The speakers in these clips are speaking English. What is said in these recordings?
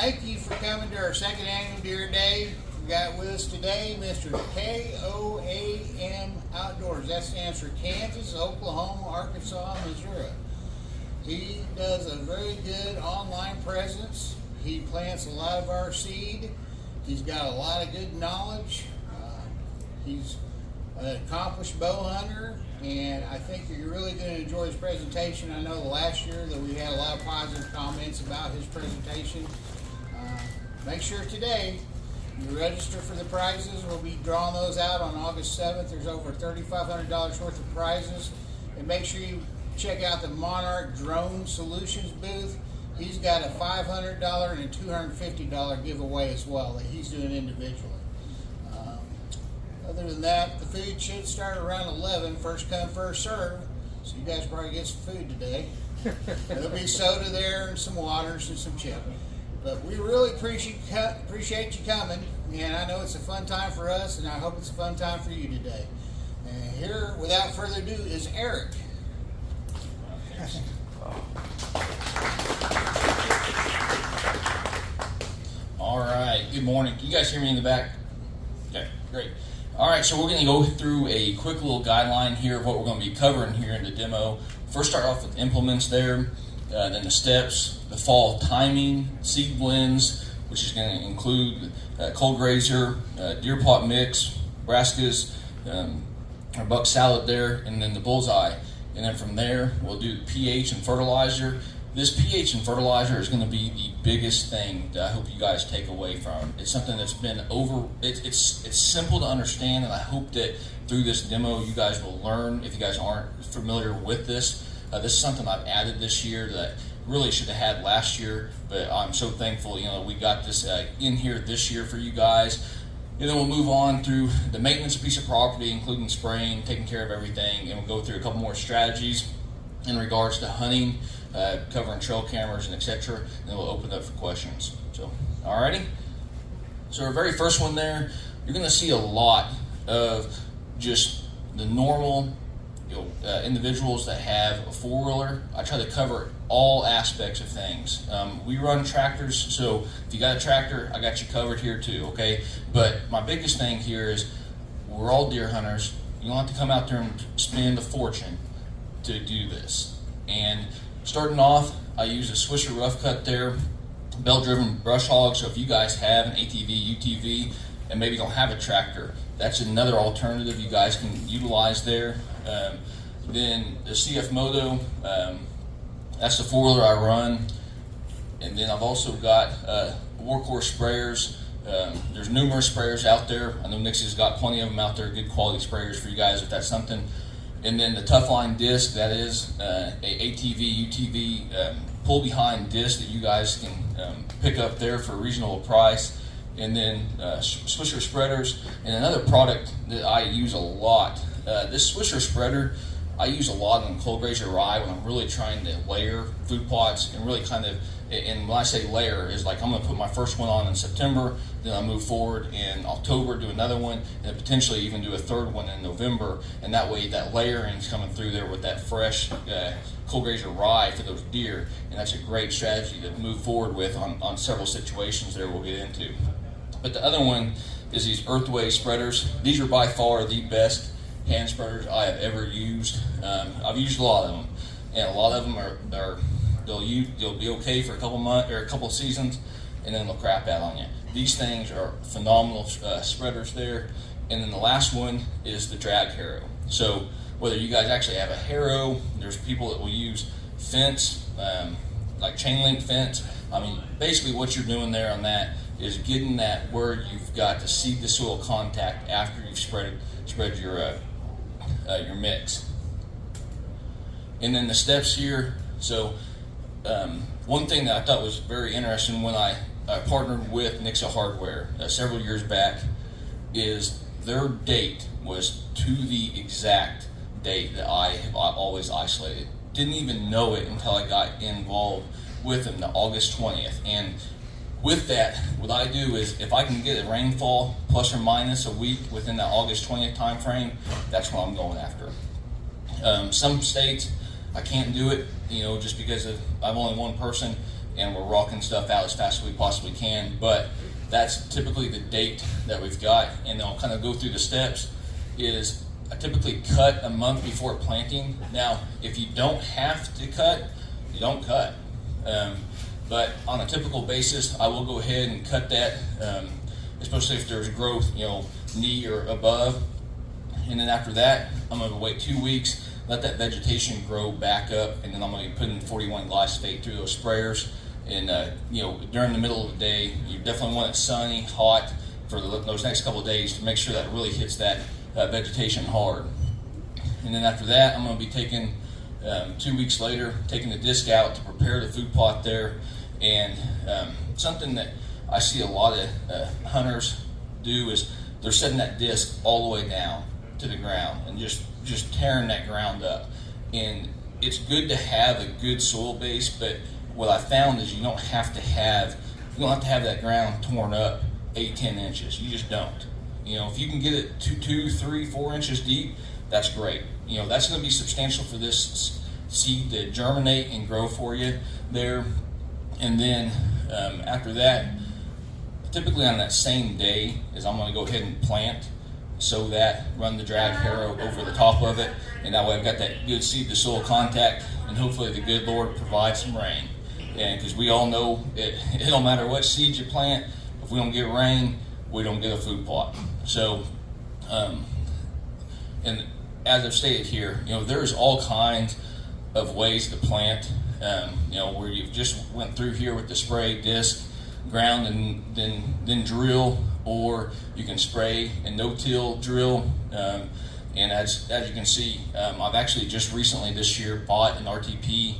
thank you for coming to our second annual Deer Day. We got with us today Mr. KOAM Outdoors. That stands for Kansas, Oklahoma, Arkansas, Missouri. He does a very good online presence. He plants a lot of our seed. He's got a lot of good knowledge. He's an accomplished bow hunter, and I think you're really going to enjoy his presentation. I know last year that we had a lot of positive comments about his presentation. Make sure today you register for the prizes. We'll be drawing those out on August 7th. There's over $3,500 worth of prizes. And make sure you check out the Monarch Drone Solutions booth. He's got a $500 and a $250 giveaway as well that he's doing individually. Other than that, the food should start around 11, first come, first serve. So you guys probably get some food today. There'll be soda there and some waters and some chip. But we really appreciate you coming, and I know it's a fun time for us, and I hope it's a fun time for you today. And here, without further ado, is Eric. All right, good morning. Can you guys hear me in the back? Okay, great. All right, so we're going to go through a quick little guideline here of what we're going to be covering here in the demo. First, start off with implements there, then the steps, the fall timing, seed blends, which is going to include cold grazer, deer pot mix, brassicas, our buck salad there, and then the bullseye. And then from there, we'll do pH and fertilizer. This pH and fertilizer is going to be the biggest thing that I hope you guys take away from. It's something that's been it's simple to understand, and I hope that through this demo you guys will learn. If you guys aren't familiar with this, this is something I've added this year that really should have had last year, but I'm so thankful, we got this in here this year for you guys. And then we'll move on through the maintenance of a piece of property, including spraying, taking care of everything, and we'll go through a couple more strategies in regards to hunting, covering trail cameras and etc. And then we'll open it up for questions. So, alrighty. So our very first one there, you're going to see a lot of just the normal individuals that have a four-wheeler. I try to cover all aspects of things. We run tractors, so if you got a tractor, I got you covered here too, okay? But my biggest thing here is we're all deer hunters. You don't have to come out there and spend a fortune to do this. And starting off, I use a Swisher rough cut there, belt-driven brush hog. So if you guys have an ATV, UTV, and maybe don't have a tractor, that's another alternative you guys can utilize there. Then the CF Moto, that's the four-wheeler I run. And then I've also got workhorse sprayers. There's numerous sprayers out there. I know Nixa's got plenty of them out there, good quality sprayers for you guys if that's something. And then the Tough Line disc, that is a ATV, UTV pull behind disc that you guys can pick up there for a reasonable price. And then Swisher spreaders, and another product that I use a lot. This Swisher spreader I use a lot on cold grazer rye when I'm really trying to layer food plots and really kind of, and when I say layer, is like I'm going to put my first one on in September, then I move forward in October, do another one, and then potentially even do a third one in November, and that way that layering is coming through there with that fresh cold grazer rye for those deer, and that's a great strategy to move forward with on several situations there we'll get into. But the other one is these Earthway spreaders. These are by far the best hand spreaders I have ever used. I've used a lot of them, and a lot of them they'll be okay for a couple months or a couple seasons, and then they'll crap out on you. These things are phenomenal spreaders there. And then the last one is the drag harrow. So whether you guys actually have a harrow, there's people that will use fence, like chain link fence. I mean, basically what you're doing there on that is getting that where you've got the seed to soil contact after you've spread your mix. And then the steps here. So one thing that I thought was very interesting when I partnered with Nixa Hardware several years back is their date was to the exact date that I have always isolated. Didn't even know it until I got involved with them, the August 20th. And with that, what I do is if I can get a rainfall plus or minus a week within that August 20th time frame, that's what I'm going after. Some states I can't do it, just because I'm only one person, and we're rocking stuff out as fast as we possibly can. But that's typically the date that we've got, and I'll kind of go through the steps. Is I typically cut a month before planting. Now, if you don't have to cut, you don't cut. But on a typical basis, I will go ahead and cut that, especially if there's growth, knee or above. And then after that, I'm going to wait 2 weeks, let that vegetation grow back up, and then I'm going to be putting 41 glyphosate through those sprayers. And during the middle of the day, you definitely want it sunny, hot for those next couple of days to make sure that it really hits that vegetation hard. And then after that, I'm going to be taking 2 weeks later, taking the disc out to prepare the food plot there. And something that I see a lot of hunters do is they're setting that disc all the way down to the ground and just tearing that ground up. And it's good to have a good soil base, but what I found is you don't have to have that ground torn up 8-10 inches. You just don't. If you can get it 2, 3, 4 inches deep, that's great. That's going to be substantial for this seed to germinate and grow for you there. And then after that, typically on that same day, is I'm going to go ahead and plant, sow that, run the drag harrow over the top of it, and that way I've got that good seed to soil contact, and hopefully the good Lord provides some rain. And because we all know it don't matter what seeds you plant, if we don't get rain, we don't get a food plot. So, and as I've stated here, there's all kinds of ways to plant. Where you've just went through here with the spray disc, ground, and then drill, or you can spray and no-till drill. And as you can see, I've actually just recently this year bought an RTP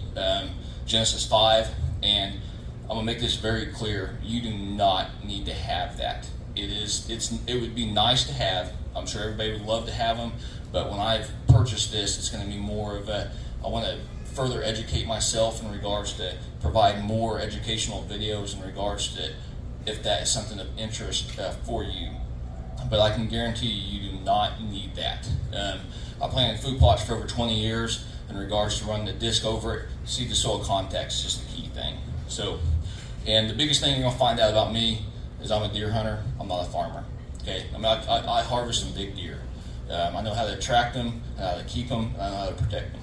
Genesis 5, and I'm gonna make this very clear: you do not need to have that. It would be nice to have. I'm sure everybody would love to have them, but when I've purchased this, it's going to be more of I want to further educate myself in regards to provide more educational videos in regards to if that is something of interest for you. But I can guarantee you do not need that. I planted food plots for over 20 years in regards to running the disc over it. Seed to soil contact is just the key thing. So, and the biggest thing you're going to find out about me is I'm a deer hunter. I'm not a farmer. Okay, I harvest some big deer. I know how to attract them, how to keep them, I know how to protect them.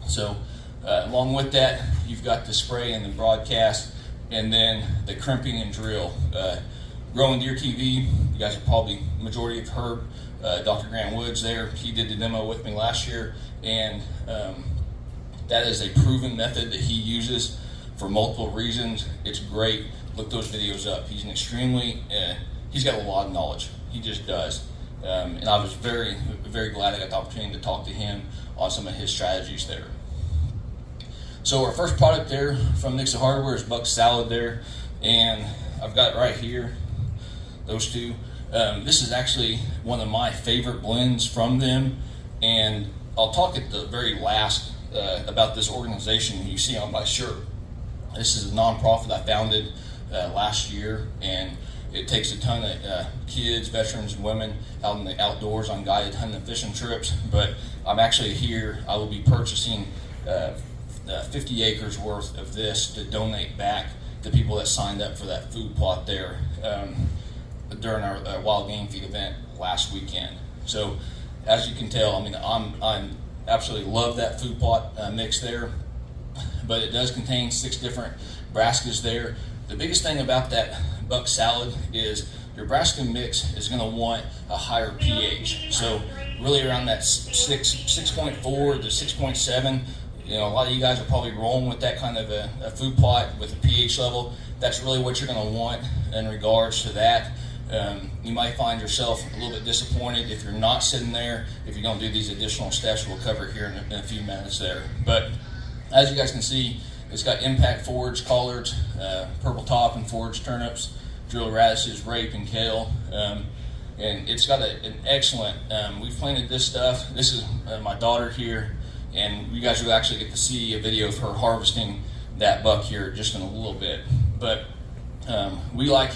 So, along with that, you've got the spray and the broadcast, and then the crimping and drill. Growing Deer TV, you guys have probably, majority have heard Dr. Grant Woods there. He did the demo with me last year, and that is a proven method that he uses for multiple reasons. It's great. Look those videos up. He's he's got a lot of knowledge. He just does. And I was very, very glad I got the opportunity to talk to him on some of his strategies there. So our first product there from Nixa Hardware is Buck Salad there. And I've got right here, those two. This is actually one of my favorite blends from them. And I'll talk at the very last about this organization you see on my shirt. This is a nonprofit I founded last year, and it takes a ton of kids, veterans, and women out in the outdoors on guided hunting and fishing trips. But I'm actually here. I will be purchasing 50 acres worth of this to donate back to people that signed up for that food plot there during our wild game feed event last weekend. So as you can tell, I'm absolutely love that food plot mix there. But it does contain 6 different brassicas there. The biggest thing about that Buck Salad is your brassica mix is going to want a higher pH. So really around that 6.4 to 6.7. A lot of you guys are probably rolling with that kind of a food plot with a pH level. That's really what you're going to want in regards to that. You might find yourself a little bit disappointed if you're not sitting there, if you don't do these additional steps we'll cover here in a few minutes there. But as you guys can see, it's got impact forage collards, purple top and forage turnips, drill radishes, rape, and kale. And it's got an excellent, we've planted this stuff. This is my daughter here, and you guys will actually get to see a video of her harvesting that buck here just in a little bit. But we like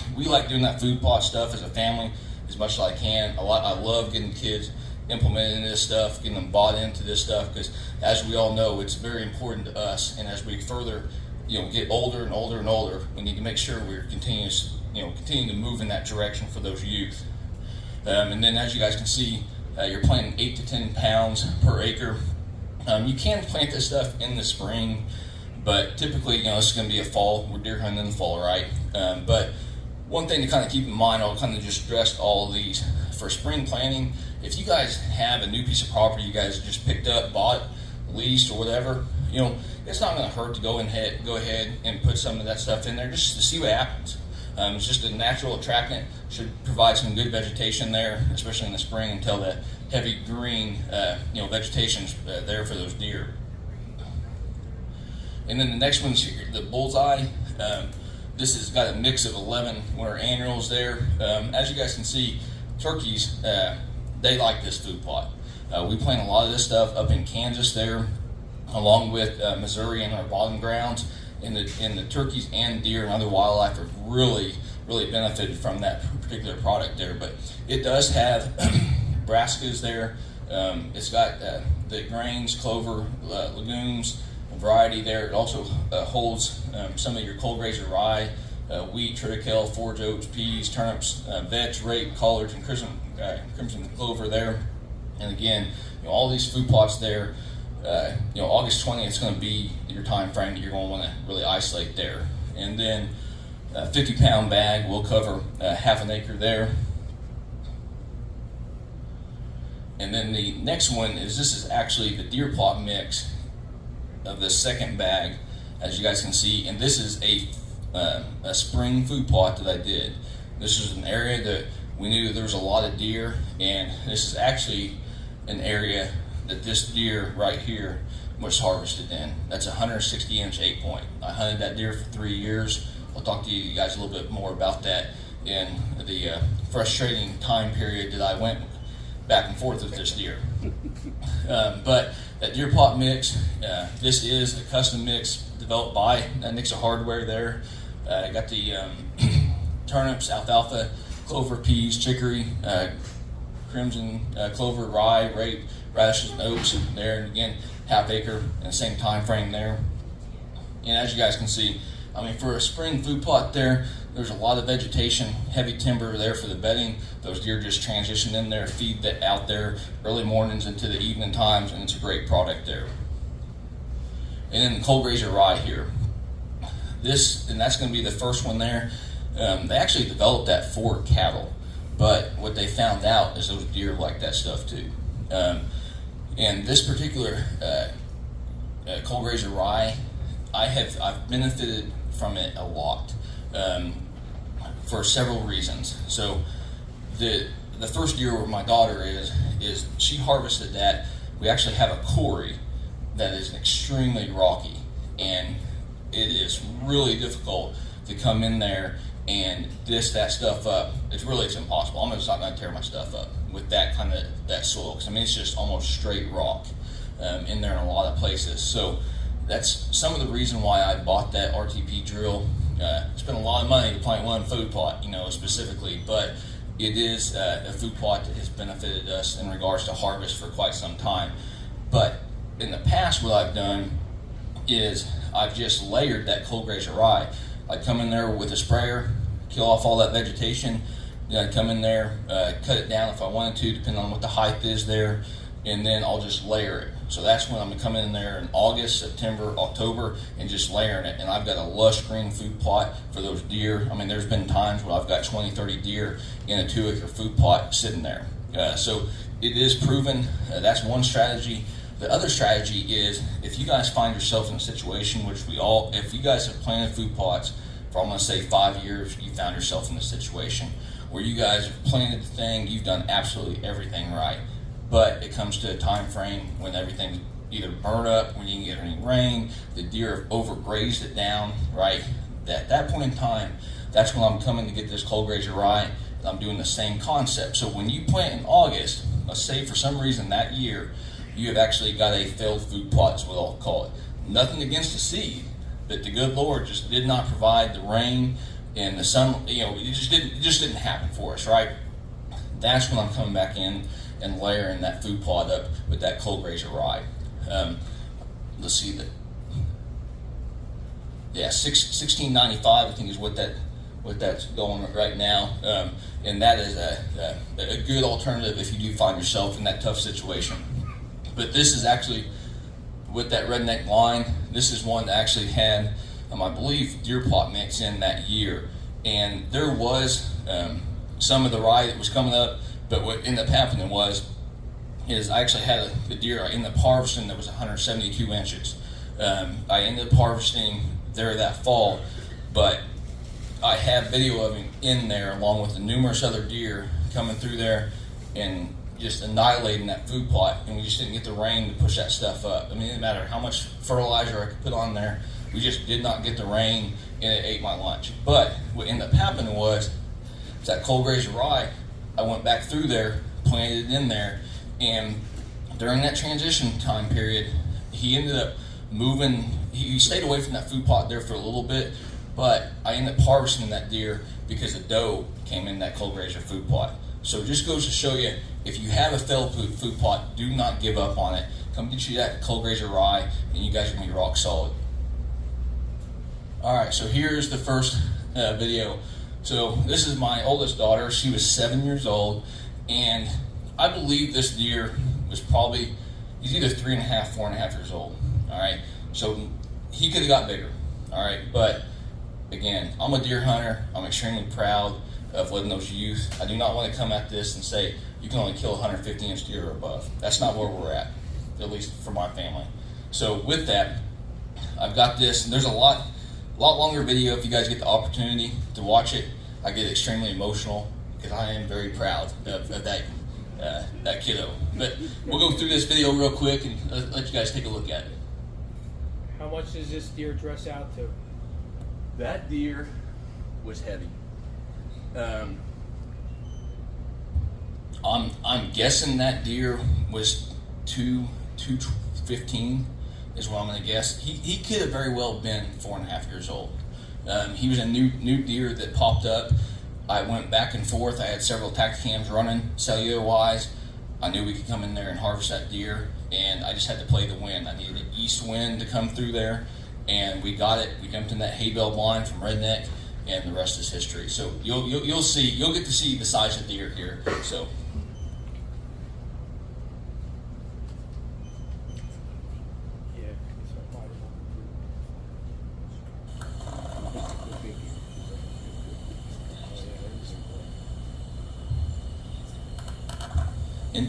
doing that food plot stuff as a family as much as I can. I love getting kids implementing this stuff, getting them bought into this stuff, because as we all know, it's very important to us. And as we further get older and older and older, we need to make sure we're continuing to move in that direction for those youth. And then, as you guys can see, you're planting 8 to 10 pounds per acre. You can plant this stuff in the spring, but typically, this is going to be a fall. We're deer hunting in the fall, right? But one thing to kind of keep in mind, I'll kind of just stress all of these for spring planting. If you guys have a new piece of property you guys just picked up, bought, leased, or whatever, it's not going to hurt to go ahead and put some of that stuff in there just to see what happens. It's just a natural attractant, should provide some good vegetation there, especially in the spring until that heavy green, vegetation's there for those deer. And then the next one's here, the bullseye. This has got a mix of 11 winter annuals there. As you guys can see, turkeys, they like this food plot. We plant a lot of this stuff up in Kansas there, along with Missouri and our bottom grounds. And the turkeys and deer and other wildlife have really benefited from that particular product there. But it does have brassicas there. It's got the grains, clover, legumes, a variety there. It also holds some of your cold grazer rye, wheat, triticale, forage oats, peas, turnips, vetch, rape, collards, and crimson clover there. And again, all these food plots there. August 20th is going to be your time frame that you're going to want to really isolate there. And then a 50-pound bag will cover half an acre there. And then the next one is, this is actually the deer plot mix of the second bag, as you guys can see. And this is a spring food plot that I did. This is an area that we knew there was a lot of deer, and this is actually an area that this deer right here was harvested in. That's a 160-inch 8-point. I hunted that deer for 3 years. I'll talk to you guys a little bit more about that in the frustrating time period that I went back and forth with this deer. But that deer plot mix, this is a custom mix developed by Nixa Hardware there. I got the turnips, alfalfa, clover, peas, chicory, crimson clover, rye, rape, radishes, and oats there, and again, half acre in the same time frame there. And as you guys can see, for a spring food plot there, there's a lot of vegetation, heavy timber there for the bedding. Those deer just transition in there, feed that out there early mornings into the evening times, and it's a great product there. And then the cold grazer rye here. That's going to be the first one there. They actually developed that for cattle, but what they found out is those deer like that stuff too. And this particular cold grazer rye, I've benefited from it a lot for several reasons. So the first year where my daughter is she harvested that. We actually have a quarry that is extremely rocky, and it is really difficult to come in there and dish that stuff up. It's impossible. I'm just not going to tear my stuff up with that kind of that soil, because it's just almost straight rock in there in a lot of places. So that's some of the reason why I bought that RTP drill. Spent a lot of money to plant one food plot, specifically, but it is a food plot that has benefited us in regards to harvest for quite some time. But in the past, what I've done is I've just layered that cold grazer rye. I'd come in there with a sprayer, kill off all that vegetation. Then I'd come in there, cut it down if I wanted to, depending on what the height is there, and then I'll just layer it. So that's when I'm going to come in there in August, September, October, and just layering it. And I've got a lush green food plot for those deer. There's been times where I've got 20, 30 deer in a 2-acre food plot sitting there. So it is proven. That's one strategy. The other strategy is, if you guys find yourself in a situation, if you guys have planted food plots for, I'm going to say 5 years, you found yourself in a situation where you guys have planted the thing, you've done absolutely everything right, but it comes to a time frame when everything's either burnt up, when you can get any rain, the deer have overgrazed it down, right? At that point in time, that's when I'm coming to get this cold grazer rye, and I'm doing the same concept. So when you plant in August, let's say for some reason that year, you have actually got a failed food plot, is what I'll call it. Nothing against the seed, but the good Lord just did not provide the rain and the sun. It just didn't happen for us, right? That's when I'm coming back in and layering that food plot up with that cold grazer rye. Let's see that. yeah, 1695 I think is what that's going right now, and that is a good alternative if you do find yourself in that tough situation. But this is actually, with that redneck line, this is one that actually had, I believe, deer plot mix in that year, and there was some of the rye that was coming up, but what ended up happening is I actually had a deer in the harvesting that was 172 inches. I ended up harvesting there that fall, but I have video of him in there along with the numerous other deer coming through there and just annihilating that food plot, and we just didn't get the rain to push that stuff up. I mean, it didn't matter how much fertilizer I could put on there, we just did not get the rain, and it ate my lunch. But what ended up happening was that cold grazer rye, I went back through there, planted it in there, and during that transition time period, he ended up moving. He stayed away from that food plot there for a little bit, but I ended up harvesting that deer because a doe came in that cold grazer food plot. So it just goes to show you, if you have a failed food plot, do not give up on it. Come get you that cold grazer rye, and you guys are going to be rock solid. All right, so here's the first video. So this is my oldest daughter. She was 7 years old, and I believe this deer was probably, he's either 3.5, 4.5 years old. All right, so he could have got bigger. All right, but again, I'm a deer hunter. I'm extremely proud of letting those youth. I do not want to come at this and say you can only kill 150-inch deer or above. That's not where we're at least for my family. So with that, I've got this, and there's a lot longer video if you guys get the opportunity to watch it. I get extremely emotional because I am very proud of that kiddo. But we'll go through this video real quick and let you guys take a look at it. How much does this deer dress out to? That deer was heavy. I'm guessing that deer was 215 is what I'm going to guess. He could have very well been 4.5 years old. He was a new deer that popped up. I went back and forth. I had several tack cams running cellular wise. I knew we could come in there and harvest that deer, and I just had to play the wind. I needed an east wind to come through there, and we got it. We jumped in that hay bale blind from redneck, and the rest is history. So you'll get to see the size of the deer here. So.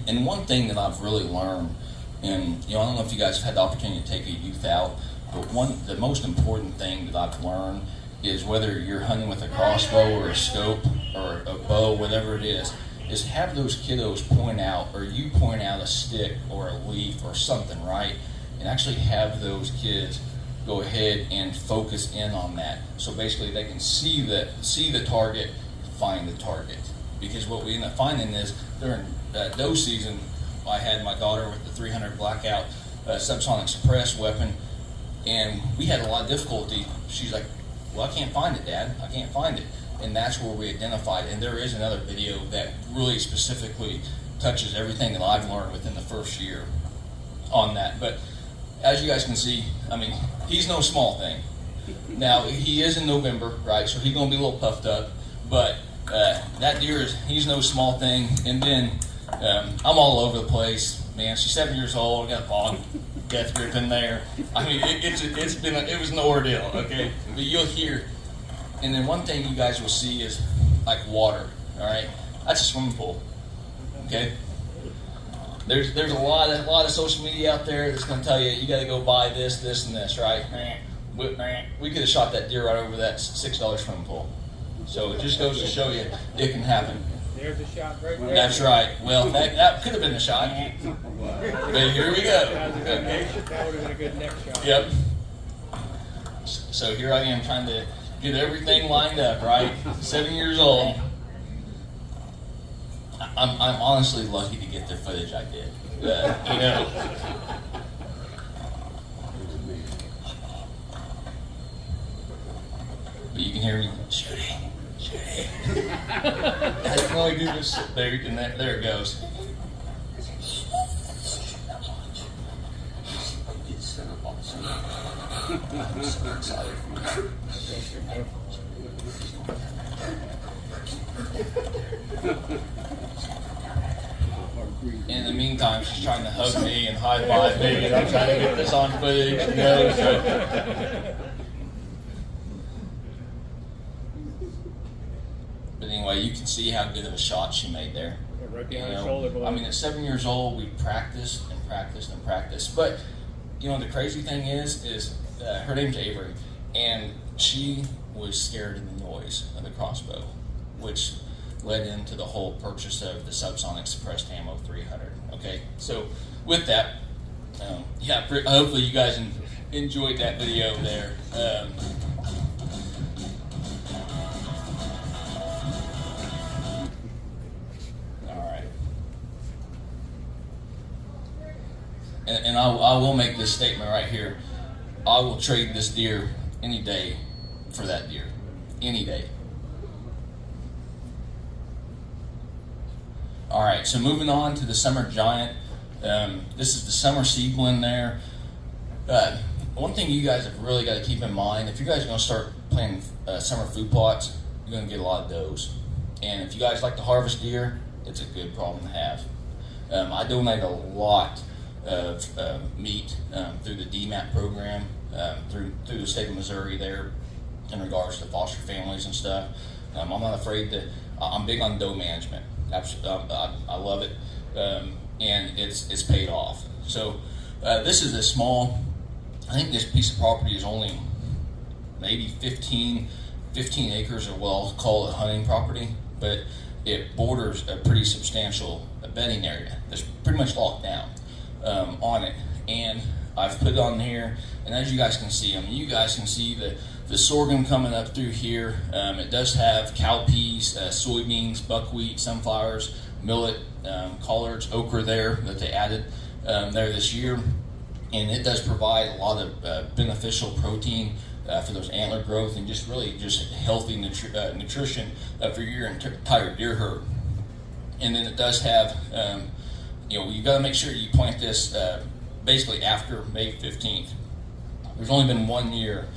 And one thing that I've really learned, and I don't know if you guys have had the opportunity to take a youth out, but the most important thing that I've learned is whether you're hunting with a crossbow or a scope or a bow, whatever it is have those kiddos point out, or you point out a stick or a leaf or something, right? And actually have those kids go ahead and focus in on that. So basically they can see the target, find the target. Because what we end up finding is during doe season, I had my daughter with the 300 blackout subsonic suppressed weapon, and we had a lot of difficulty. She's like, well, I can't find it, Dad. I can't find it. And that's where we identified. And there is another video that really specifically touches everything that I've learned within the first year on that. But as you guys can see, I mean, he's no small thing. Now, he is in November, right? So he's going to be a little puffed up. But that deer he's no small thing. And then I'm all over the place. Man, she's 7 years old. I got a bog death grip in there. I mean, it was an ordeal, okay? But you'll hear. And then one thing you guys will see is like water, all right? That's a swimming pool, okay? There's a lot of social media out there that's going to tell you you got to go buy this, and this, right? We could have shot that deer right over that $6 swimming pool. So it just goes to show you it can happen. There's a shot right there. That's right. Well, that could have been a shot. But here we go. Okay. That would have been a good neck shot. Yep. So here I am trying to get everything lined up, right? 7 years old. I'm honestly lucky to get the footage I did. You know. But you can hear me shooting. I can only do this there, and there it goes. I'm so excited for you. In the meantime, she's trying to hug me and high five me, and I'm trying to get this on footage, you know. So. But anyway, you can see how good of a shot she made there. Yeah, right behind the shoulder blade. I mean, at 7 years old, we practiced and practiced and practiced. But you know, the crazy thing is her name's Avery, and she was scared of the noise of the crossbow, which led into the whole purchase of the subsonic suppressed ammo 300. Okay, so with that, hopefully you guys enjoyed that video there. All right, and I will make this statement right here. I will trade this deer any day for that deer, any day. All right, so moving on to the Summer Giant. This is the summer seedling there. One thing you guys have really got to keep in mind, if you guys are going to start planting summer food plots, you're going to get a lot of does. And if you guys like to harvest deer, it's a good problem to have. I donate a lot of meat through the DMAP program, through the state of Missouri there, in regards to foster families and stuff. I'm not afraid to, I'm big on doe management. I love it, and it's paid off. So this is a small, I think this piece of property is only maybe 15 acres, or what I'll call a hunting property, but it borders a pretty substantial bedding area that's pretty much locked down on it. And I've put it on here, and as you guys can see, I mean, you guys can see the sorghum coming up through here. It does have cowpeas, soybeans, buckwheat, sunflowers, millet, collards, okra there that they added there this year. And it does provide a lot of beneficial protein for those antler growth, and just really just healthy nutrition for your entire deer herd. And then it does have, you got to make sure you plant this basically after May 15th. There's only been 1 year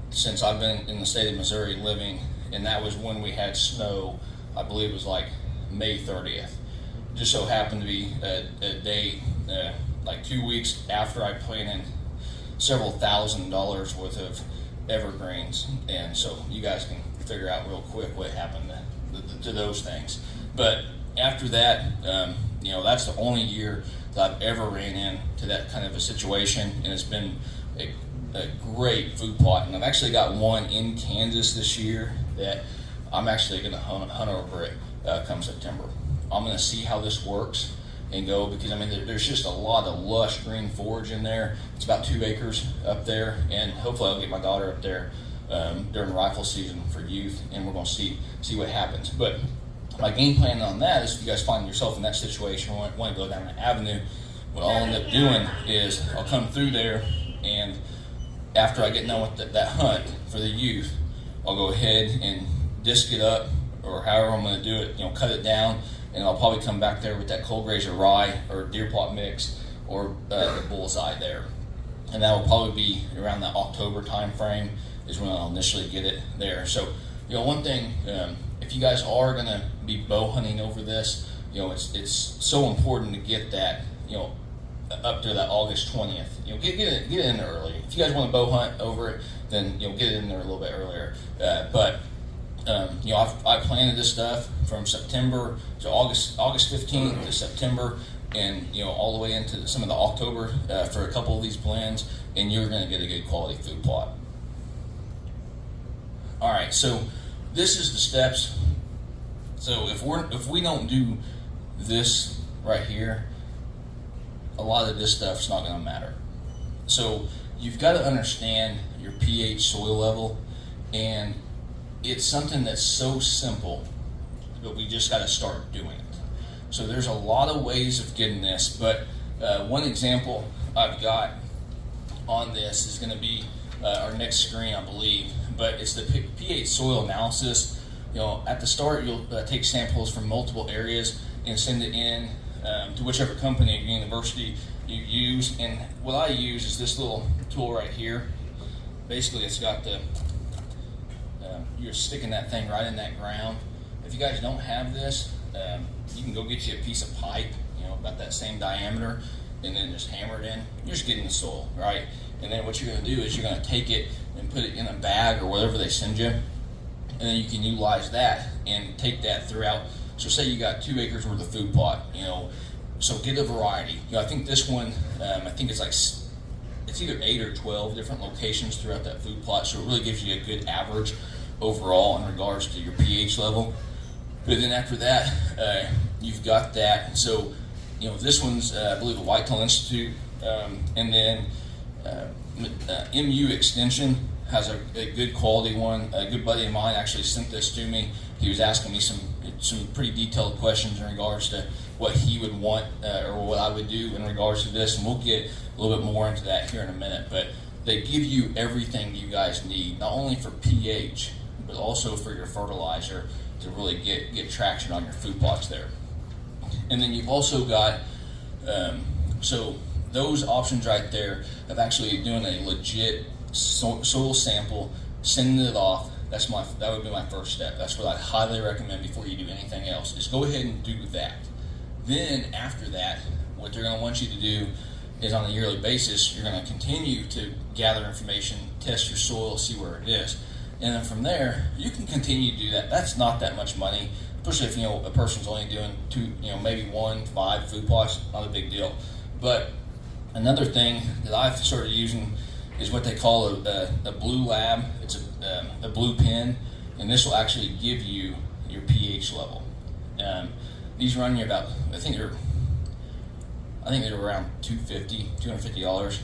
since I've been in the state of Missouri living, and that was when we had snow. I believe it was like May 30th. Just so happened to be a day, like 2 weeks after I planted several $1,000s worth of evergreens, and so you guys can figure out real quick what happened to those things. But after that, that's the only year that I've ever ran into that kind of a situation, and it's been a great food plot. And I've actually got one in Kansas this year that I'm actually going to hunt over it come September. I'm going to see how this works and go, because I mean there's just a lot of lush green forage in there. It's about 2 acres up there, and hopefully I'll get my daughter up there during rifle season for youth, and we're going to see what happens. But my game plan on that is, if you guys find yourself in that situation, want to go down the avenue, what I'll end up doing is I'll come through there, and after I get done with that hunt for the youth, I'll go ahead and disc it up, or however I'm going to do it, cut it down, and I'll probably come back there with that cold grazer rye or deer plot mix, or the bullseye there. And that will probably be around that October time frame is when I'll initially get it there. So, one thing, if you guys are going to be bow hunting over this, it's so important to get that, up to that August 20th. Get it in there early. If you guys want to bow hunt over it, then get it in there a little bit earlier. I planted this stuff from September to August 15th to September, and all the way into some of the October for a couple of these blends, and you're going to get a good quality food plot. All right, so this is the steps. So if we don't do this right here, a lot of this stuff's not going to matter. So you've got to understand your pH soil level, and it's something that's so simple, but we just got to start doing it. So there's a lot of ways of getting this, but one example I've got on this is going to be our next screen, I believe, but it's the pH soil analysis. At the start, you'll take samples from multiple areas and send it in to whichever company or university you use. And what I use is this little tool right here. basically it's got the, you're sticking that thing right in that ground. If you guys don't have this, you can go get you a piece of pipe, about that same diameter, and then just hammer it in. You're just getting the soil, right? And then what you're going to do is you're going to take it and put it in a bag or whatever they send you, and then you can utilize that and take that throughout. So say you got 2 acres worth of food plot, so get a variety. I think this one, I think it's like, it's either 8 or 12 different locations throughout that food plot, so it really gives you a good average overall in regards to your pH level. But then after that, you've got that. So, this one's, I believe, the Whitetail Institute, and then MU Extension has a good quality one. A good buddy of mine actually sent this to me. He was asking me some pretty detailed questions in regards to what he would want or what I would do in regards to this, and we'll get a little bit more into that here in a minute. But they give you everything you guys need, not only for pH, but also for your fertilizer to really get traction on your food plots there. And then you've also got, so those options right there of actually doing a legit soil sample, sending it off. That would be my first step. That's what I highly recommend before you do anything else, is go ahead and do that. Then after that, what they're going to want you to do is on a yearly basis, you're going to continue to gather information, test your soil, see where it is. And then from there, you can continue to do that. That's not that much money, especially if a person's only doing 2, maybe 1, 5 food plots, not a big deal. But another thing that I've started using is what they call a blue lab. It's a blue pen, and this will actually give you your pH level. These run you about, I think they're around $250.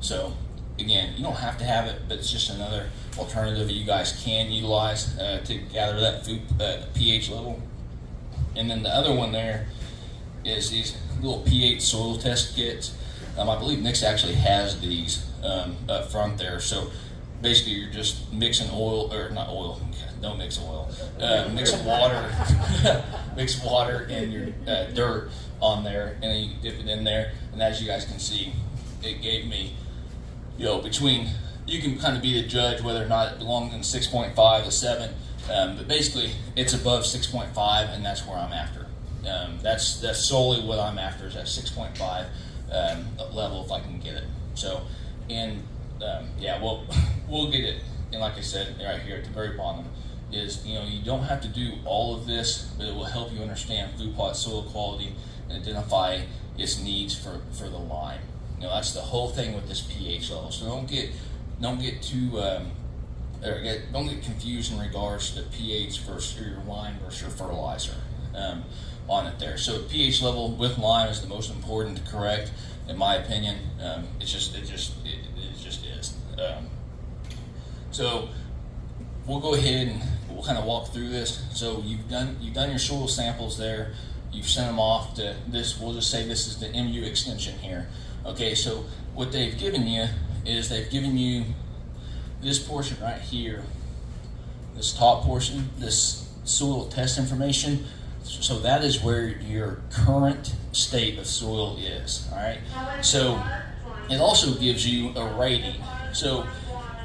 So again, you don't have to have it, but it's just another alternative that you guys can utilize to gather that food pH level. And then the other one there is these little pH soil test kits. I believe Nixa actually has these up front there. So basically, you're just mixing oil, or not oil. Don't mix oil. Mix water, mix water and your dirt on there, and then you dip it in there. And as you guys can see, it gave me, between, you can kind of be the judge whether or not it belongs in 6.5 to 7, but basically it's above 6.5, and that's where I'm after. That's solely what I'm after, is that 6.5 level if I can get it. So, and we'll get it. And like I said, right here at the very bottom is, you don't have to do all of this, but it will help you understand food plot soil quality and identify its needs for the lime. That's the whole thing with this pH level. So don't get too don't get confused in regards to pH versus your lime versus your fertilizer on it there. So pH level with lime is the most important to correct, in my opinion. It just is. So we'll go ahead and we'll kind of walk through this. So you've done your soil samples there. You've sent them off to this. We'll just say this is the MU extension here. Okay, so what they've given you is they've given you this portion right here, this top portion, this soil test information. So that is where your current state of soil is. All right. So it also gives you a rating. So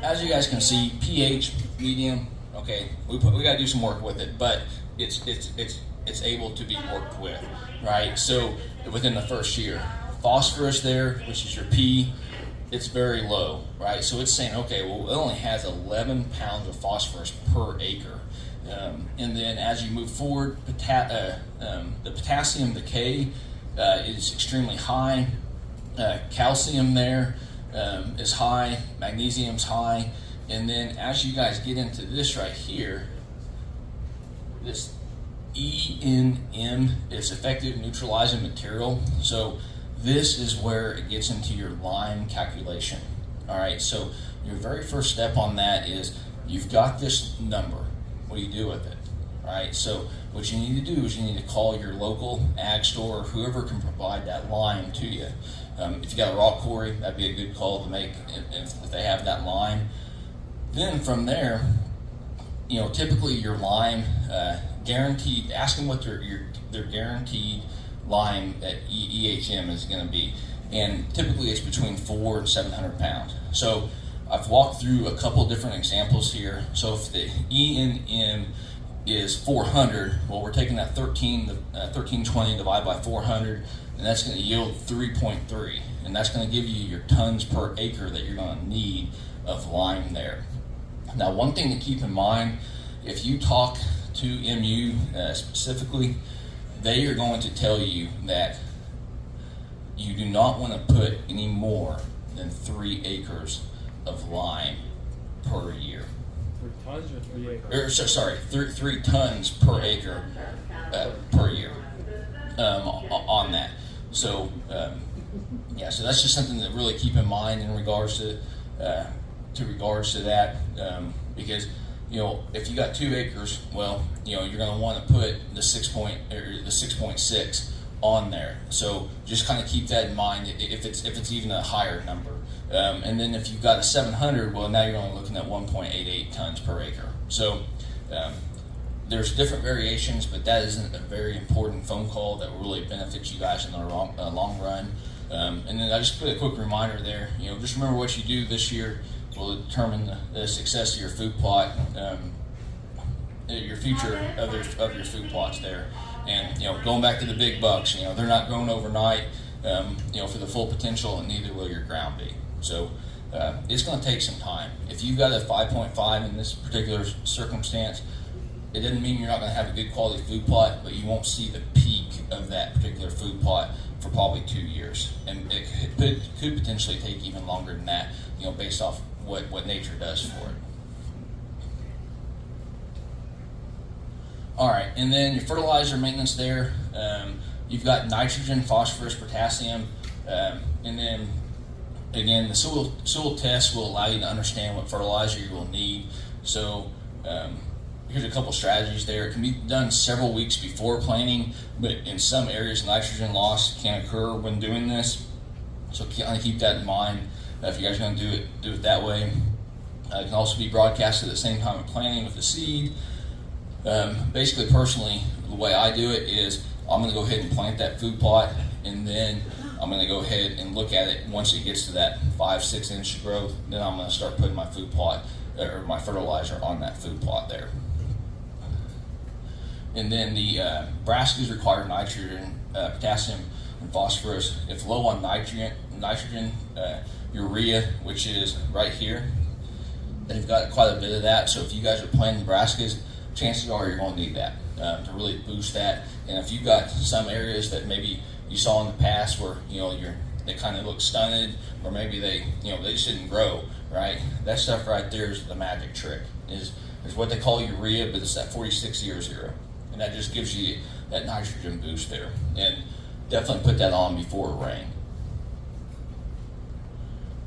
as you guys can see, pH medium. Okay, we got to do some work with it, but it's able to be worked with, right? So within the first year, phosphorus there, which is your P, it's very low, right? So it's saying, okay, well, it only has 11 pounds of phosphorus per acre. And then as you move forward, the potassium, the K, is extremely high. Calcium there is high. Magnesium's high. And then as you guys get into this right here, this ENM is effective neutralizing material. So this is where it gets into your lime calculation. All right, so your very first step on that is you've got this number. What do you do with it? All right, so what you need to do is you need to call your local ag store or whoever can provide that lime to you. If you got a rock quarry, that'd be a good call to make if they have that lime. Then from there, typically your lime guaranteed. Ask them what their guaranteed lime at EHM is going to be, and typically it's between 400 and 700 pounds. So I've walked through a couple different examples here. So if the E&M is 400, well, we're taking that 1320 divided by 400, and that's going to yield 3.3, and that's going to give you your tons per acre that you're going to need of lime there. Now, one thing to keep in mind, if you talk to MU specifically, they are going to tell you that you do not want to put any more than 3 acres of lime per year. 3 tons or 3 acres? Sorry, 3 tons per acre per year on that. So, yeah, so that's just something to really keep in mind in regards to that, because if you got 2 acres, well, you're going to want to put the 6.6 on there. So just kind of keep that in mind if it's even a higher number. And then if you've got a 700, well, now you're only looking at 1.88 tons per acre. So there's different variations, but that isn't a very important phone call that will really benefit you guys in the long run. And then I just put a quick reminder there. Just remember what you do this year will determine the success of your food plot, your future of your food plots there. And going back to the big bucks, they're not grown overnight, for the full potential, and neither will your ground be. So it's going to take some time. If you've got a 5.5 in this particular circumstance, it doesn't mean you're not going to have a good quality food plot, but you won't see the peak of that particular food plot for probably 2 years, and it could potentially take even longer than that, based off what nature does for it. All right, and then your fertilizer maintenance there, you've got nitrogen, phosphorus, potassium, and then again, the soil test will allow you to understand what fertilizer you will need. So here's a couple strategies there. It can be done several weeks before planting, but in some areas, nitrogen loss can occur when doing this. So kind of keep that in mind if you guys are going to do it that way. It can also be broadcasted at the same time of planting with the seed. Basically, personally, the way I do it is I'm going to go ahead and plant that food plot, and then I'm going to go ahead and look at it once it gets to that 5-6 inch growth. Then I'm going to start putting my food plot or my fertilizer on that food plot there. And then the brassicas require nitrogen, potassium, and phosphorus. If low on nitrogen, urea, which is right here, they've got quite a bit of that. So if you guys are planting brassicas, chances are you're going to need that to really boost that. And if you've got some areas that maybe you saw in the past where they kind of look stunted, or maybe they just didn't grow right, that stuff right there is the magic trick. Is what they call urea, but it's that 4600, and that just gives you that nitrogen boost there. And definitely put that on before it rains.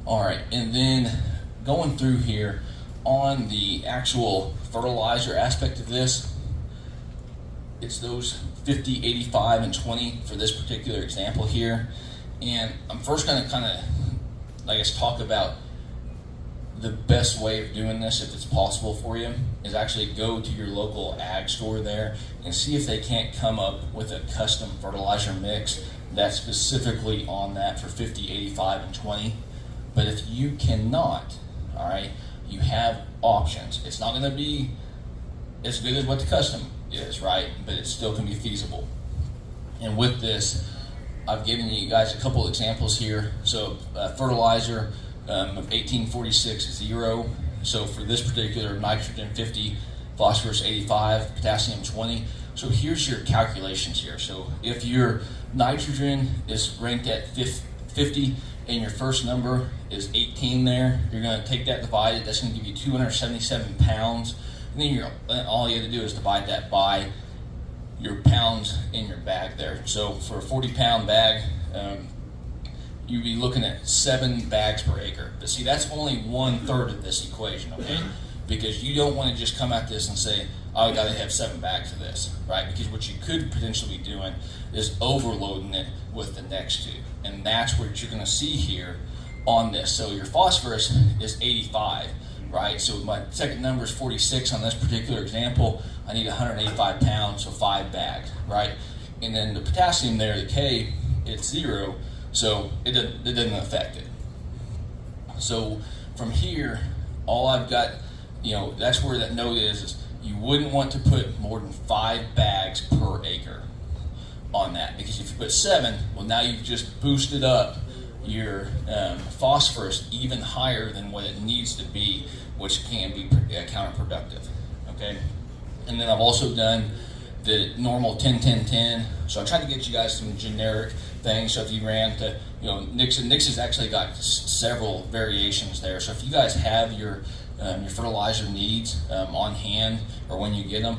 All right, and then going through here on the actual fertilizer aspect of this, it's those 50, 85, and 20 for this particular example here. And I'm first going to kind of, talk about the best way of doing this, if it's possible for you, is actually go to your local ag store there and see if they can't come up with a custom fertilizer mix that's specifically on that for 50, 85, and 20. But if you cannot, all right, you have options. It's not going to be as good as what the custom is, right? But it still can be feasible. And with this, I've given you guys a couple examples here. So fertilizer of 1846-0. So for this particular, nitrogen 50, phosphorus 85, potassium 20. So here's your calculations here. So if your nitrogen is ranked at 50 and your first number is 18 there, you're going to take that divided. That's going to give you 277 pounds. And then all you have to do is divide that by your pounds in your bag there. So for a 40-pound bag, you'd be looking at 7 bags per acre. But see, that's only 1/3 of this equation, okay? Because you don't want to just come at this and say, oh, I got to have 7 bags of this, right? Because what you could potentially be doing is overloading it with the next 2. And that's what you're going to see here on this. So your phosphorus is 85, right? So my second number is 46 on this particular example. I need 185 pounds, so 5 bags, right? And then the potassium there, the K, it's 0, so it doesn't affect it. So from here, all I've got, that's where that note is you wouldn't want to put more than 5 bags per acre on that, because if you put 7, well, now you've just boosted up your phosphorus even higher than what it needs to be, which can be counterproductive. Okay, and then I've also done the normal 10-10-10. So I tried to get you guys some generic things. So if you ran to, Nixa's actually got several variations there. So if you guys have your fertilizer needs on hand, or when you get them,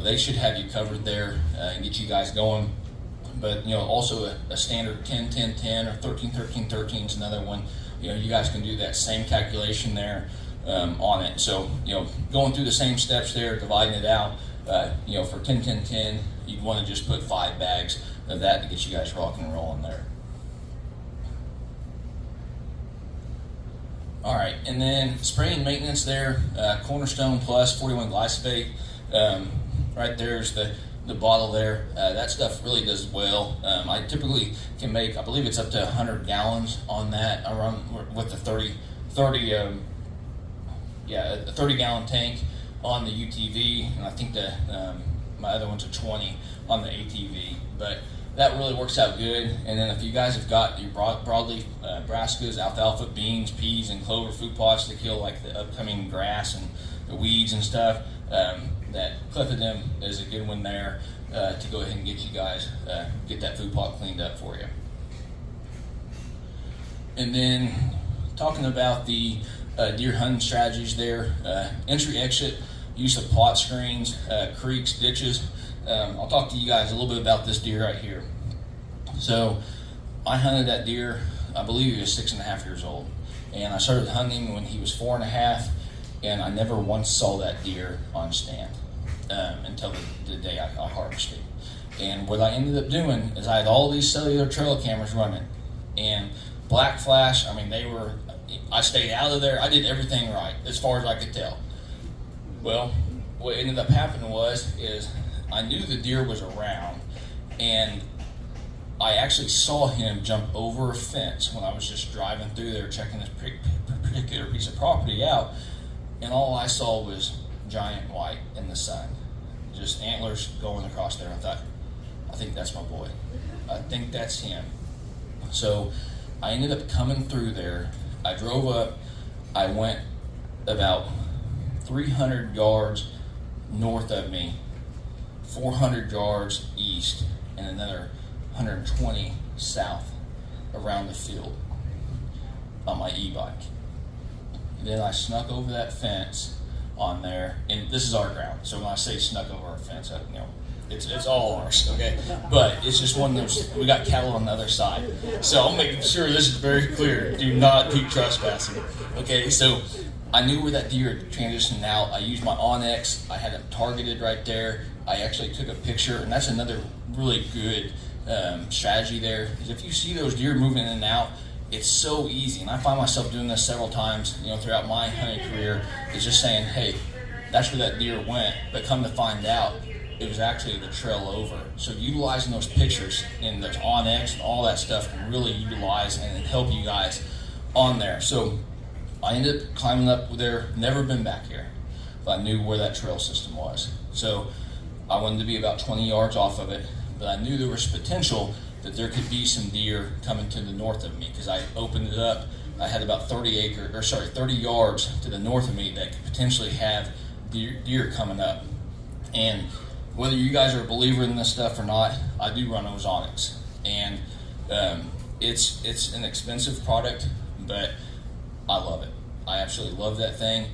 they should have you covered there and get you guys going. But also a standard 10-10-10 or 13-13-13 is another one. You guys can do that same calculation there on it. So going through the same steps there, dividing it out. For 10-10-10, you'd want to just put 5 bags of that to get you guys rocking and rolling there. All right, and then spraying maintenance there, Cornerstone Plus 41 glyphosate. Right there's the bottle there. That stuff really does well. I typically can make, I believe it's up to 100 gallons on that. I run with the 30 gallon tank on the UTV, and I think my other one's a 20 on the ATV. But that really works out good. And then if you guys have got your broadleaf brassicas, alfalfa, beans, peas, and clover food plots to kill like the upcoming grass and the weeds and stuff, that clethodim is a good one there to go ahead and get you guys get that food plot cleaned up for you. And then talking about the deer hunting strategies there, entry exit, use of plot screens, creeks, ditches. I'll talk to you guys a little bit about this deer right here. So I hunted that deer, I believe he was 6.5 years old, and I started hunting when he was 4.5, and I never once saw that deer on stand until the day I harvested. And what I ended up doing is I had all these cellular trail cameras running, and black flash, I stayed out of there. I did everything right as far as I could tell. Well, what ended up happening is I knew the deer was around, and I actually saw him jump over a fence when I was just driving through there checking this particular piece of property out, and all I saw was giant white in the sun, just antlers going across there. I thought, I think that's my boy. I think that's him. So I ended up coming through there. I drove up. I went about 300 yards north of me, 400 yards east, and another 120 south around the field on my e-bike. Then I snuck over that fence on there, and this is our ground. So when I say snuck over our fence, it's all ours, okay? But it's just one of those, we got cattle on the other side. So I'll make sure this is very clear. Do not be trespassing. Okay, so I knew where that deer had transitioned out. I used my Onyx. I had it targeted right there. I actually took a picture, and that's another really good strategy there. Is if you see those deer moving in and out, it's so easy. And I find myself doing this several times, throughout my hunting career, is just saying, hey, that's where that deer went. But come to find out, it was actually the trail over. So utilizing those pictures in the Onyx and all that stuff can really utilize and help you guys on there. So I ended up climbing up there, never been back here, but I knew where that trail system was. So I wanted to be about 20 yards off of it, but I knew there was potential that there could be some deer coming to the north of me, because I opened it up. I had about 30 yards to the north of me that could potentially have deer coming up. And whether you guys are a believer in this stuff or not, I do run ozonics, and it's an expensive product, but I love it. I absolutely love that thing.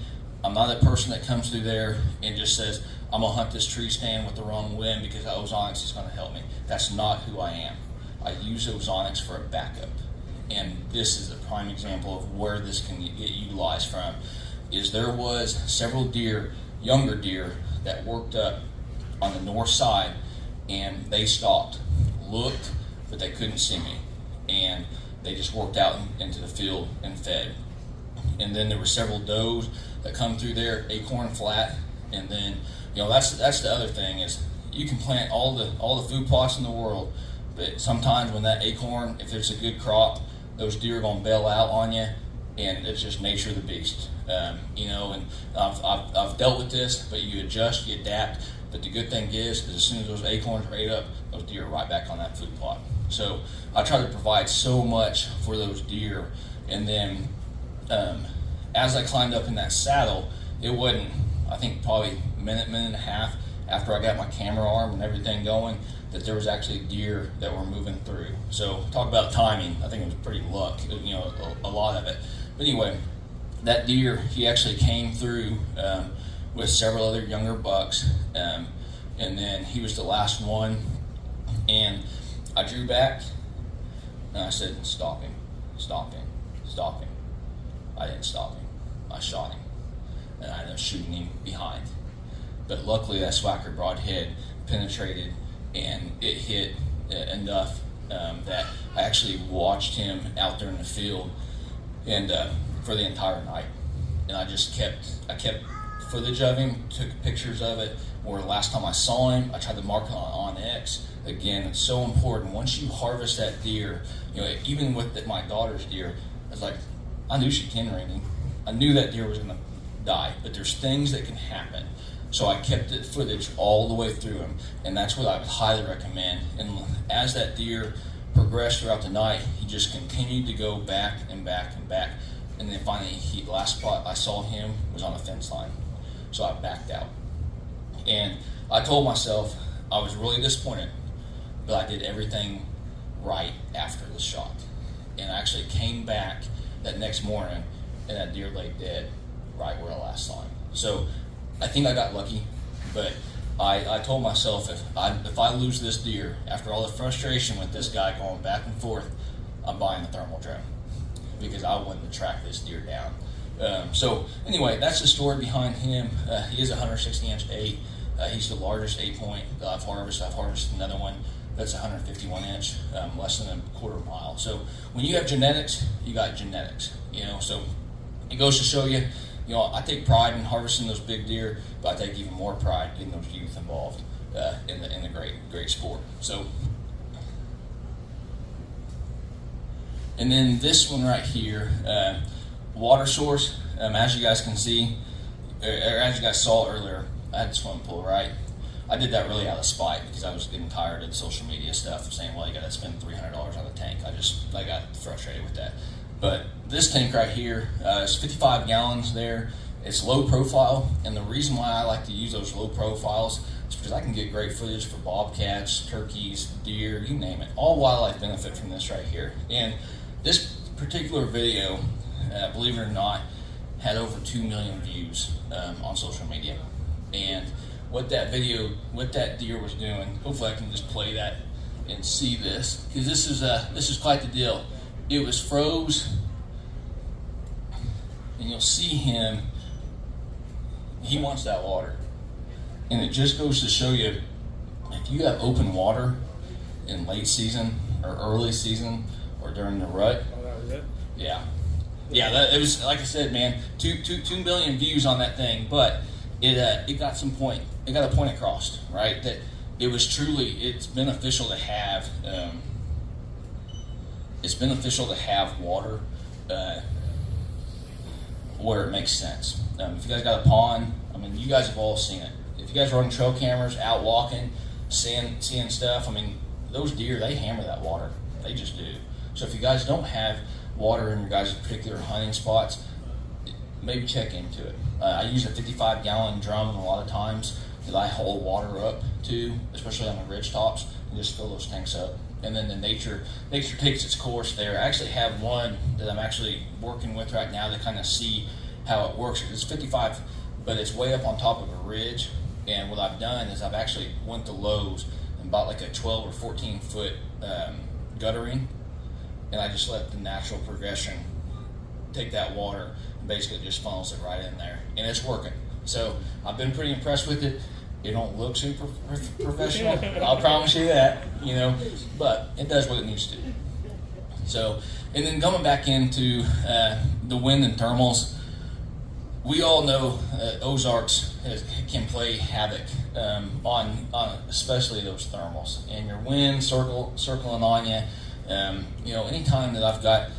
I'm not a person that comes through there and just says, I'm gonna hunt this tree stand with the wrong wind because ozonics is gonna help me. That's not who I am. I use ozonics for a backup, and this is a prime example of where this can get utilized from. Is there was several deer, younger deer, that worked up on the north side, and they stopped, looked, but they couldn't see me, and they just worked out into the field and fed. And then there were several does that come through there, acorn flat, and then that's the other thing is you can plant all the food plots in the world, but sometimes when that acorn, if it's a good crop, those deer are gonna bail out on you, and it's just nature of the beast. And I've dealt with this, but you adjust, you adapt. But the good thing is as soon as those acorns are ate up, those deer are right back on that food plot. So I try to provide so much for those deer. And then as I climbed up in that saddle, it wasn't, I think probably a minute and a half after I got my camera arm and everything going, that there was actually deer that were moving through. So talk about timing. I think it was pretty luck, a lot of it. But anyway, that deer, he actually came through with several other younger bucks, and then he was the last one. And I drew back, and I said, stop him, stop him, stop him. I didn't stop him. I shot him, and I ended up shooting him behind. But luckily, that Swacker broadhead penetrated, and it hit enough that I actually watched him out there in the field, and for the entire night. And I kept footage of him, took pictures of it. Or last time I saw him, I tried to mark it on X. Again, it's so important. Once you harvest that deer, even with my daughter's deer, I was like, I knew she can ring him. I knew that deer was going to die, but there's things that can happen. So I kept the footage all the way through him, and that's what I would highly recommend. And as that deer progressed throughout the night, he just continued to go back and back and back. And then finally, the last spot I saw him was on a fence line. So I backed out. And I told myself I was really disappointed, but I did everything right after the shot. And I actually came back that next morning, and that deer lay dead right where I last saw him. So I think I got lucky, but I told myself if I lose this deer, after all the frustration with this guy going back and forth, I'm buying the thermal drone because I wanted to track this deer down. So anyway, that's the story behind him. He is a 160-inch 8. He's the largest 8-point that I've harvested. I've harvested another one that's 151-inch, less than a quarter mile. So when you have genetics, you got genetics. So it goes to show you. I take pride in harvesting those big deer, but I take even more pride in those youth involved in the great sport. So, and then this one right here, water source. As you guys can see, or as you guys saw earlier, I had a swimming pool, right? I did that really out of spite because I was getting tired of the social media stuff of saying, well, you got to spend $300 on a tank. I got frustrated with that. But this tank right here is 55 gallons there. It's low profile, and the reason why I like to use those low profiles is because I can get great footage for bobcats, turkeys, deer, you name it. All wildlife benefit from this right here. And this particular video, believe it or not, had over 2 million views on social media. And what that deer was doing, hopefully I can just play that and see this, because this is quite the deal. It was froze, and you'll see him, he wants that water. And it just goes to show you, if you have open water in late season or early season or during the rut. Oh, that was it? Yeah. It was, like I said, man, 2 million views on that thing, but it got a point across, right? That it was truly, it's beneficial to have water where it makes sense. If you guys got a pond, you guys have all seen it. If you guys are running trail cameras, out walking, seeing stuff, those deer, they hammer that water. They just do. So if you guys don't have water in your guys' particular hunting spots, maybe check into it. I use a 55-gallon drum a lot of times that I hold water up to, especially on the ridge tops, and just fill those tanks up. And then the nature takes its course there. I actually have one that I'm actually working with right now to kind of see how it works. It's 55, but it's way up on top of a ridge. And what I've done is I've actually went to Lowe's and bought like a 12 or 14 foot guttering, and I just let the natural progression take that water and basically just funnels it right in there, and it's working. So I've been pretty impressed with it. It don't look super professional, I'll promise you that, but it does what it needs to. So, and then coming back into the wind and thermals, we all know Ozarks can play havoc on especially those thermals, and your wind circling on you. Anytime that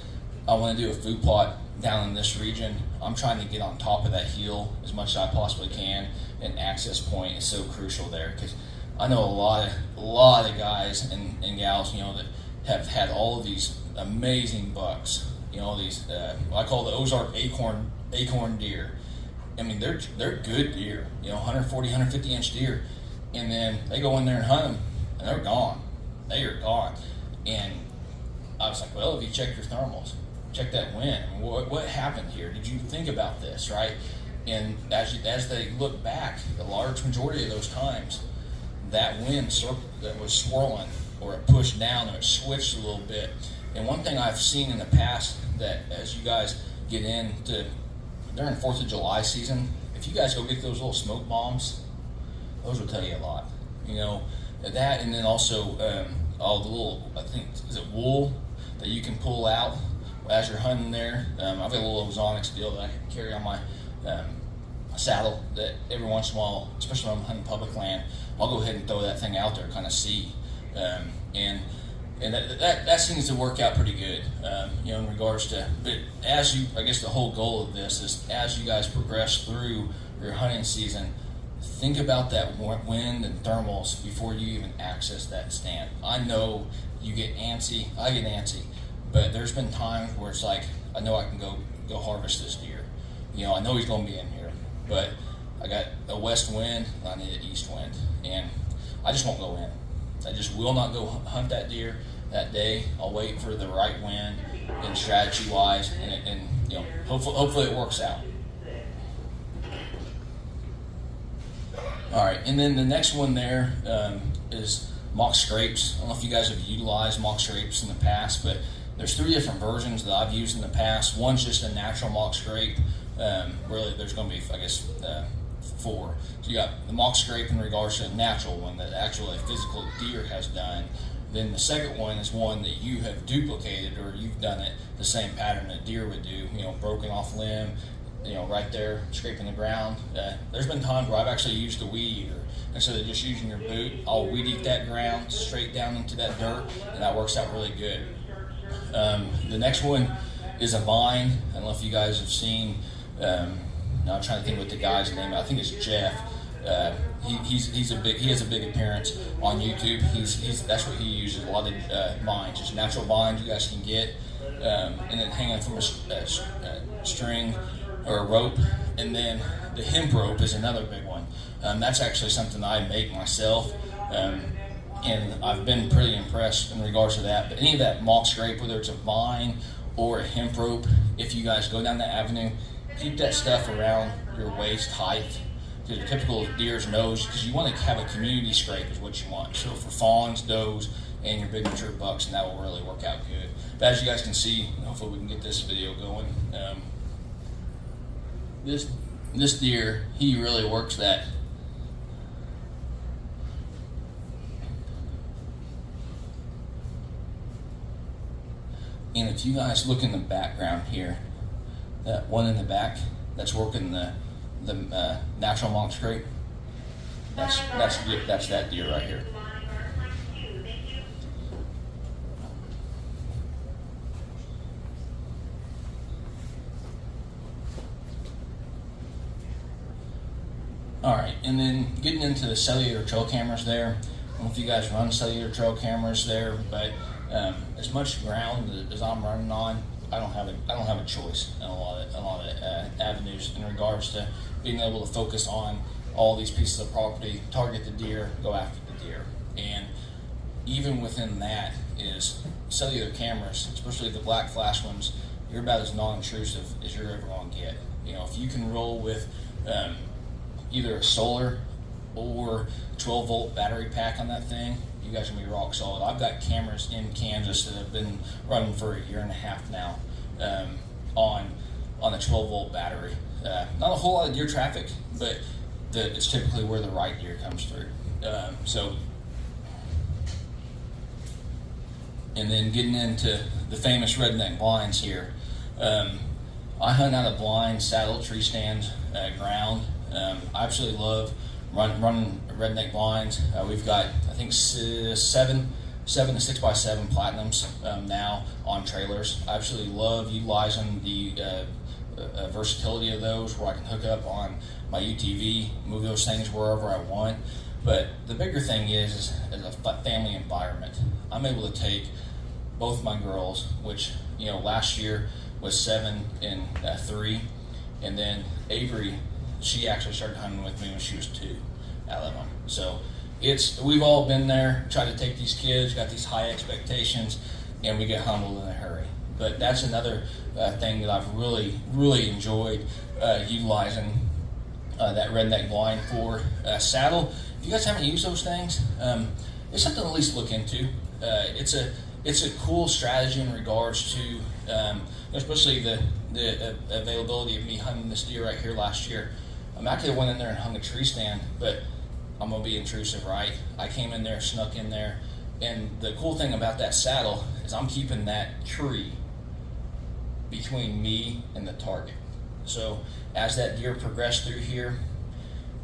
I want to do a food plot, down in this region, I'm trying to get on top of that hill as much as I possibly can, and access point is so crucial there, because I know a lot of guys and gals, that have had all of these amazing bucks, these what I call the Ozark acorn deer. I mean, they're good deer, 140, 150 inch deer, and then they go in there and hunt them, and they're gone. They are gone. And I was like, well, if you check your thermals, check that wind. I mean, what happened here? Did you think about this, right? And as they look back, the large majority of those times, that wind that was swirling, or it pushed down, or it switched a little bit. And one thing I've seen in the past, that as you guys get into during 4th of July season, if you guys go get those little smoke bombs, those will tell you a lot. That, and then also all the little, I think, is it wool that you can pull out as you're hunting there. I've got a little ozonics deal that I can carry on my saddle, that every once in a while, especially when I'm hunting public land, I'll go ahead and throw that thing out there, kind of see. And that seems to work out pretty good, in regards to, but I guess the whole goal of this is, as you guys progress through your hunting season, think about that wind and thermals before you even access that stand. I know you get antsy, I get antsy, but there's been times where it's like, I know I can go harvest this deer. I know he's going to be in here, but I got a west wind, and I need an east wind, and I just won't go in. I just will not go hunt that deer that day. I'll wait for the right wind and strategy-wise, and hopefully it works out. All right, and then the next one there is mock scrapes. I don't know if you guys have utilized mock scrapes in the past, but there's 3 different versions that I've used in the past. One's just a natural mock scrape. Really, there's going to be, I guess, 4. So you got the mock scrape in regards to a natural one that actually a physical deer has done. Then the second one is one that you have duplicated, or you've done it the same pattern that deer would do, broken off limb, right there, scraping the ground. There's been times where I've actually used a weed eater. Instead of just using your boot, I'll weed eat that ground straight down into that dirt, and that works out really good. The next one is a vine. I don't know if you guys have seen, now I'm trying to think what the guy's name is. I think it's Jeff. He has a big appearance on YouTube. That's what he uses, a lot of vines, just natural vines you guys can get, and then hanging from a string or a rope. And then the hemp rope is another big one. That's actually something I make myself, and I've been pretty impressed in regards to that. But any of that mock scrape, whether it's a vine or a hemp rope, if you guys go down the avenue, keep that stuff around your waist height, to the typical deer's nose, because you want to have a community scrape is what you want. So for fawns, does, and your big mature bucks, and that will really work out good. But as you guys can see, hopefully we can get this video going. This deer, he really works that. And if you guys look in the background here, that one in the back that's working the natural mock scrape, that's that deer right here. All right, and then getting into the cellular trail cameras there. I don't know if you guys run cellular trail cameras there, but as much ground as I'm running on, I don't have a choice in a lot of avenues in regards to being able to focus on all these pieces of property, target the deer, go after the deer. And even within that is cellular cameras, especially the black flash ones. You're about as non-intrusive as you're ever going to get. If you can roll with either a solar or 12-volt battery pack on that thing, you guys are going to be rock solid. I've got cameras in Kansas that have been running for 1.5 years now on a 12-volt battery. Not a whole lot of deer traffic, but it's typically where the right deer comes through. And then getting into the famous redneck blinds here. I hunt out of blind, saddle, tree stand, ground. I absolutely love running redneck blinds. We've got, I think, seven 7 to 6x7 platinums now on trailers. I absolutely love utilizing the versatility of those, where I can hook up on my UTV, move those things wherever I want. But the bigger thing is as a family environment, I'm able to take both my girls, which last year was 7 and 3, and then Avery, she actually started hunting with me when she was 2 out of them. So we've all been there, try to take these kids, got these high expectations, and we get humbled in a hurry. But that's another thing that I've really enjoyed utilizing that redneck blind for saddle. If you guys haven't used those things, it's something to at least look into. It's a cool strategy in regards to especially the availability of me hunting this deer right here last year. I could have went in there and hung a tree stand, but I'm gonna be intrusive, right? I came in there, snuck in there, and the cool thing about that saddle is I'm keeping that tree between me and the target. So as that deer progressed through here,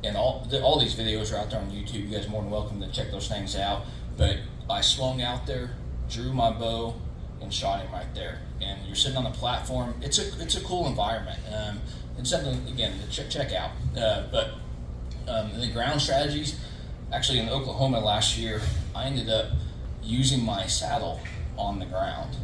and all these videos are out there on YouTube, you guys are more than welcome to check those things out. But I swung out there, drew my bow, and shot him right there. And you're sitting on the platform. It's a cool environment. It's something again to check out. But the ground strategies, actually in Oklahoma last year, I ended up using my saddle on the ground.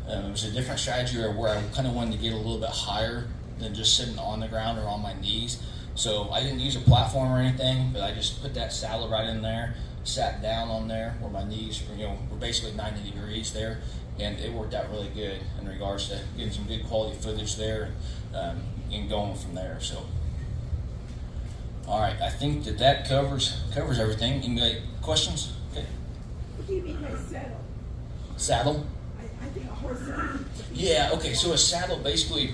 It was a different strategy where I kind of wanted to get a little bit higher than just sitting on the ground or on my knees. So I didn't use a platform or anything, but I just put that saddle right in there, sat down on there where my knees were basically 90 degrees there, and it worked out really good in regards to getting some good quality footage there and going from there. So, all right, I think that covers everything. Any questions? Okay. What do you mean by saddle? Saddle? I think a horse saddle. Yeah, okay, so a saddle, basically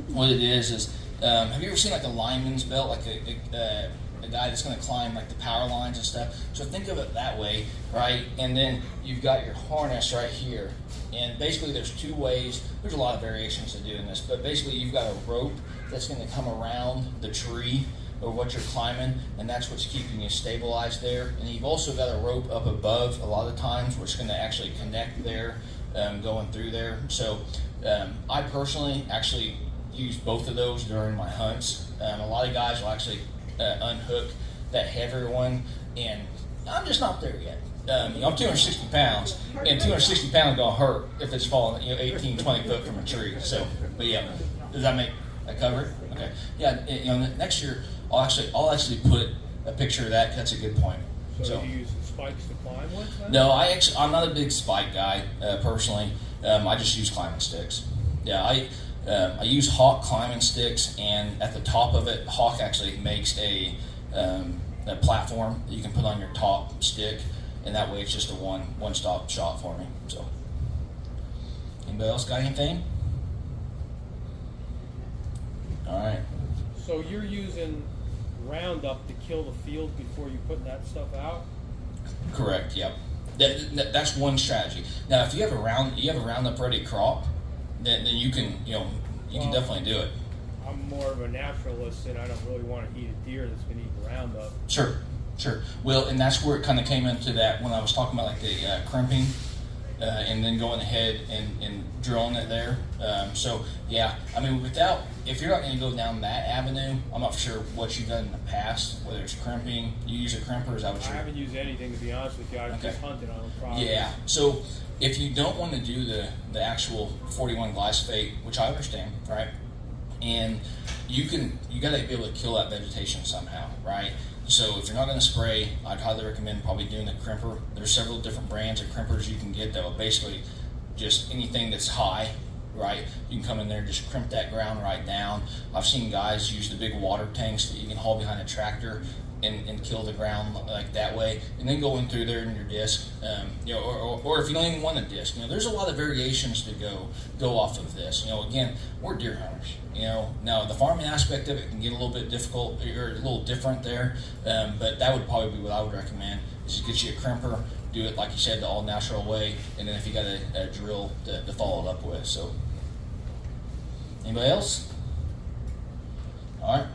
what it is have you ever seen like a lineman's belt, like a guy that's going to climb like the power lines and stuff? So think of it that way, right? And then you've got your harness right here, and basically there's 2 ways. There's a lot of variations to doing this, but basically you've got a rope that's going to come around the tree or what you're climbing, and that's what's keeping you stabilized there. And you've also got a rope up above a lot of times, which is going to actually connect there, going through there. So I personally actually use both of those during my hunts. A lot of guys will actually unhook that heavier one, and I'm just not there yet. I'm 260 pounds, and 260 pounds gonna hurt if it's falling 18, 20 foot from a tree. So, but yeah, does that make a cover? Okay. Yeah, next year I'll actually put a picture of that. 'Cause that's a good point. So do you use the spikes to climb with? Then? No, I'm not a big spike guy personally. I just use climbing sticks. Yeah, I use Hawk climbing sticks, and at the top of it, Hawk actually makes a platform that you can put on your top stick, and that way it's just a one-stop shop for me. So, anybody else got anything? All right. So you're using Roundup to kill the field before you put that stuff out? Correct. Yep. That's one strategy. Now, if you have a Roundup ready crop, then you can definitely do it. I'm more of a naturalist, and I don't really want to eat a deer that's been eating Roundup. Sure. Well, and that's where it kind of came into that when I was talking about like the crimping, and then going ahead and drilling it there. So yeah, I mean, if you're not going to go down that avenue, I'm not sure what you've done in the past, whether it's crimping. You use a crimper, is that what I haven't used anything, to be honest with you. I've just hunted on a problem. Yeah. So if you don't want to do the actual 41 glyphosate, which I understand, right? And you got to be able to kill that vegetation somehow, right? So if you're not going to spray, I'd highly recommend probably doing the crimper. There's several different brands of crimpers you can get that will basically just anything that's high, right? You can come in there and just crimp that ground right down. I've seen guys use the big water tanks that you can haul behind a tractor and kill the ground like that way, and then go in through there in your disc, or if you don't even want a disc, there's a lot of variations to go off of this. Again, we're deer hunters. Now the farming aspect of it can get a little bit difficult or a little different there, but that would probably be what I would recommend is to get you a crimper, do it like you said the all natural way, and then if you got a drill to follow it up with. So, anybody else? All right.